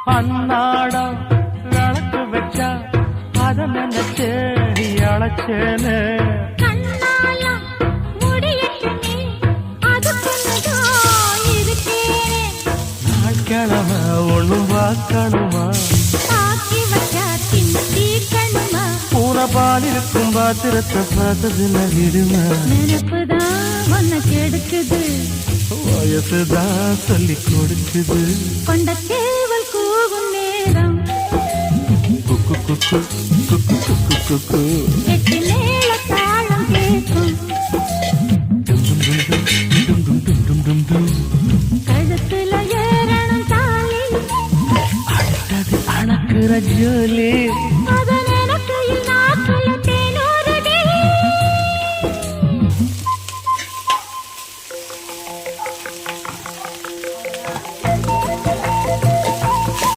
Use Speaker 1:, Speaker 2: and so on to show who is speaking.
Speaker 1: அன்னாடம் விளக்கு வச்சா அத நினைச்சு அழைச்சேன்னு கிழமை ஒண்ணும் பார்க்கணுமா பூனபால் இருக்கும் பாத்திரத்தை பார்த்தது நகிடுமா
Speaker 2: கெடுக்குது
Speaker 1: வயசுதான் சொல்லி கொடுக்குது
Speaker 2: கொண்ட சேவல் கூவும் நேரம்
Speaker 1: குக்கு குக்கு குக்கு குக்கு குக்கு
Speaker 2: எட்டு மேல தாளம் கேட்கும் கழுத்துல ஏறணும் தாலி
Speaker 1: அடுத்தது அணக்குற ஜோலி